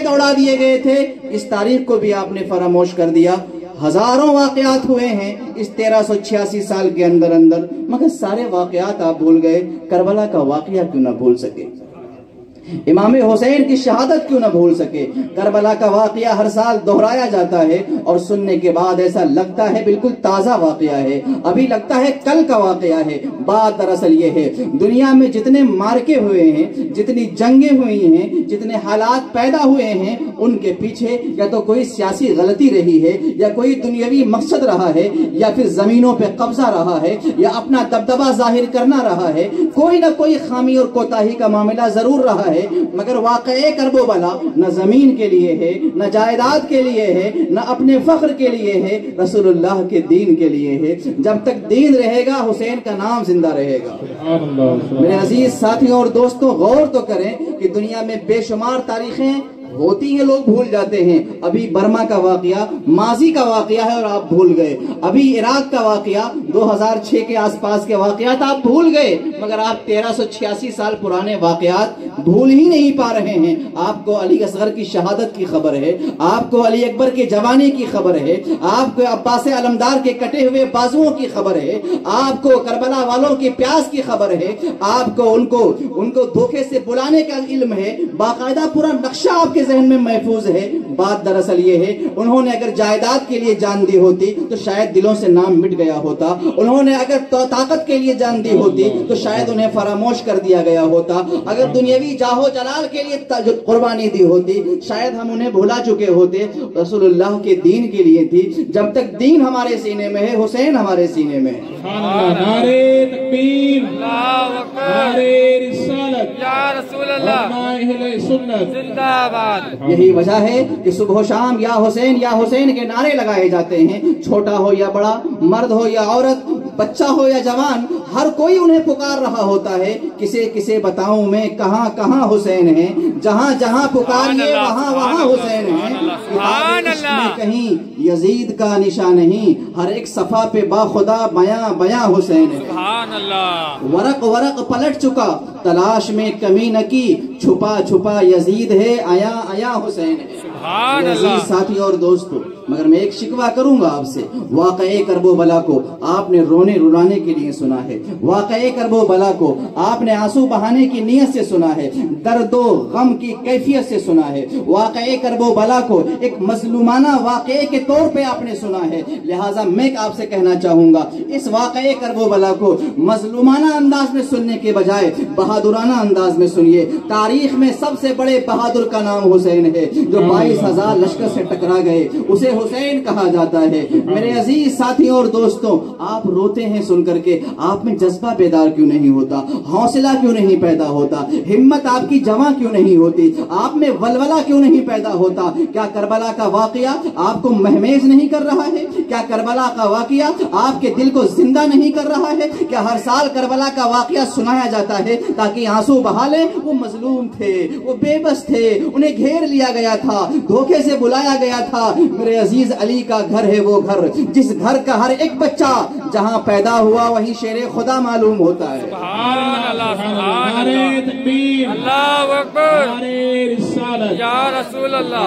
دوڑا دیے گئے تھے، اس تاریخ کو بھی آپ نے فراموش کر دیا۔ ہزاروں واقعات ہوئے ہیں اس 1386 سال کے اندر مگر سارے واقعات آپ بھول گئے۔ کربلا کا واقعہ کیوں نہ بھول سکے؟ امام حسین کی شہادت کیوں نہ بھول سکے؟ کربلا کا واقعہ ہر سال دہرایا جاتا ہے اور سننے کے بعد ایسا لگتا ہے بالکل تازہ واقعہ ہے، ابھی لگتا ہے کل کا واقعہ ہے۔ بات دراصل یہ ہے، دنیا میں جتنے مارکے ہوئے ہیں، جتنی جنگیں ہوئی ہیں، جتنے حالات پیدا ہوئے ہیں، ان کے پیچھے یا تو کوئی سیاسی غلطی رہی ہے، یا کوئی دنیاوی مقصد رہا ہے، یا پھر زمینوں پہ قبضہ رہا ہے، یا اپنا دبدبہ ظاہر کرنا رہا ہے۔ کوئی نہ کوئی خامی اور کوتاہی کا معاملہ ضرور رہا ہے، مگر واقعے کرب و بلا نہ زمین کے لیے ہے، نہ جائیداد کے لیے ہے، نہ اپنے فخر کے لیے ہے، رسول اللہ کے دین کے لیے ہے۔ جب تک دین رہے گا حسین کا نام زندہ رہے گا۔ میرے عزیز ساتھیوں اور دوستوں، غور تو کریں کہ دنیا میں بے شمار تاریخیں ہوتی ہیں، لوگ بھول جاتے ہیں۔ ابھی برما کا واقعہ ماضی کا واقعہ ہے اور آپ بھول گئے۔ ابھی عراق کا واقعہ 2006 کے آس پاس کے واقعات آپ بھول گئے، مگر آپ 1386 سال پرانے واقعات بھول ہی نہیں پا رہے ہیں۔ آپ کو علی اصغر کی شہادت کی خبر ہے، آپ کو علی اکبر کے جوانی کی خبر ہے، آپ کو عباس علمدار کے کٹے ہوئے بازوؤں کی خبر ہے، آپ کو کربلا والوں کی پیاس کی خبر ہے، آپ کو ان کو دھوکے سے بلانے کا علم ہے، باقاعدہ پورا نقشہ آپ کے ذہن میں محفوظ ہے۔ بات دراصل یہ ہے، انہوں نے اگر جائیداد کے لیے جان دی ہوتی تو شاید دلوں سے نام مٹ گیا ہوتا، انہوں نے اگر طاقت کے لیے جان دی ہوتی تو شاید انہیں فراموش کر دیا گیا ہوتا، اگر دنیاوی جاہو جلال کے لیے قربانی دی ہوتی شاید ہم انہیں بھلا چکے ہوتے۔ رسول اللہ کے دین کے لیے تھی۔ جب تک دین ہمارے سینے میں ہے، حسین ہمارے سینے میں ہے۔ نعرے تکبیر، نعرے رسالت، یا رسول اللہ، اہل سنت زندہ باد۔ یہی وجہ ہے کہ صبح و شام یا حسین کے نعرے لگائے جاتے ہیں۔ چھوٹا ہو یا بڑا، مرد ہو یا عورت، بچہ ہو یا جوان، ہر کوئی انہیں پکار رہا ہوتا ہے۔ کسے بتاؤں میں کہاں کہاں حسین ہیں، جہاں جہاں پکاریے وہاں وہاں حسین ہیں۔ میں کہیں یزید کا نشان نہیں، ہر ایک صفحہ پہ باخدا بیاں بیاں حسین ہے۔ ورق ورق پلٹ چکا، تلاش میں کمی نہ کی، چھپا چھپا یزید ہے، آیا آیا حسین ہے۔ عزیز ساتھی اور دوستو، مگر میں ایک شکوہ کروں گا آپ سے۔ واقعے کرب و بلا کو آپ نے رونے رلانے کے لیے سنا ہے، واقعے کرب و بلا کو آپ نے آنسو بہانے کی نیت سے سنا ہے، درد و غم کی کیفیت سے سنا ہے۔ واقعے کرب و بلا کو ایک مظلومانہ واقعے کے طور پہ آپ نے سنا ہے، لہٰذا میں آپ سے کہنا چاہوں گا اس واقعے کرب و بلا کو مظلومانہ انداز میں سننے کے بجائے بہادرانہ انداز میں سنیے۔ تاریخ میں سب سے بڑے بہادر کا نام حسین ہے، جو 22,000 لشکر سے ٹکرا گئے، اسے حسین کہا جاتا ہے۔ میرے عزیز ساتھیوں اور دوستوں، آپ روتے ہیں سن کر کے، آپ میں جذبہ بیدار کیوں نہیں ہوتا؟ حوصلہ کیوں نہیں پیدا ہوتا؟ ہمت آپ کی جمع کیوں نہیں ہوتی؟ آپ میں ولولہ کیوں نہیں پیدا ہوتا؟ کیا کربلا کا واقعہ آپ کو مہمیز نہیں کر رہا ہے؟ کیا کربلا کا واقعہ آپ کے دل کو زندہ نہیں کر رہا ہے؟ کیا ہر سال کربلا کا واقعہ سنایا جاتا ہے تاکہ آنسو بہا لیں؟ وہ مظلوم تھے، وہ بے بس تھے، انہیں گھیر لیا گیا تھا، دھوکے سے بلایا گیا تھا۔ میرے عزیز علی کا گھر ہے وہ گھر جس گھر کا ہر ایک بچہ جہاں پیدا ہوا وہیں شیر خدا معلوم ہوتا ہے۔ سبحان اللہ، سبحان اللہ، تکبیر، اللہ اکبر، نعرے رسالت، یا رسول اللہ۔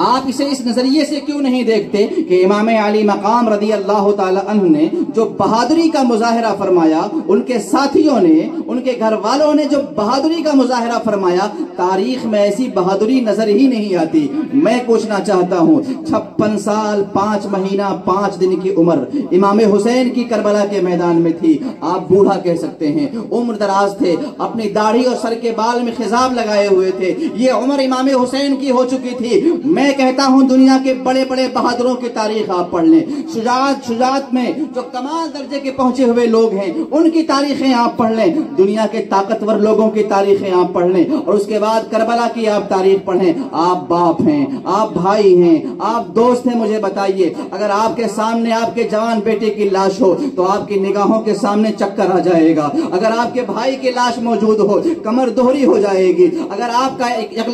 آپ اسے اس نظریے سے کیوں نہیں دیکھتے کہ امام علی مقام رضی اللہ تعالی عنہ نے جو بہادری کا مظاہرہ فرمایا، ان کے ساتھیوں نے، ان کے گھر والوں نے جو بہادری کا مظاہرہ فرمایا، تاریخ میں ایسی بہادری نظر ہی نہیں آتی۔ میں پوچھنا چاہتا ہوں، 56 سال 5 مہینہ 5 دن کی عمر امام حسین کی کربلا کے میدان میں تھی۔ آپ بوڑھا کہہ سکتے ہیں، عمر دراز تھے، اپنی داڑھی اور سر کے بال میں خضاب لگائے ہوئے تھے، یہ عمر امام حسین کی ہو چکی تھی۔ میں کہتا ہوں دنیا کے بڑے بڑے بہادروں کی تاریخ آپ پڑھ لیں، شجاعت میں جو کمال درجے کے پہنچے ہوئے لوگ ہیں ان کی تاریخیں آپ پڑھ لیں، دنیا کے طاقتور لوگوں کی تاریخیں آپ پڑھ لیں، اور اس کے بعد کربلا کی آپ تاریخ پڑھیں۔ آپ باپ ہیں، آپ بھائی ہیں، آپ دوست ہیں، مجھے بتائیے اگر آپ کے سامنے آپ کے جوان بیٹے کی لاش ہو تو آپ کی نگاہوں کے سامنے چکر آ جائے گا، اگر آپ کے بھائی کی لاش موجود ہو کمر دوہری ہو جائے گی، اگر آپ کا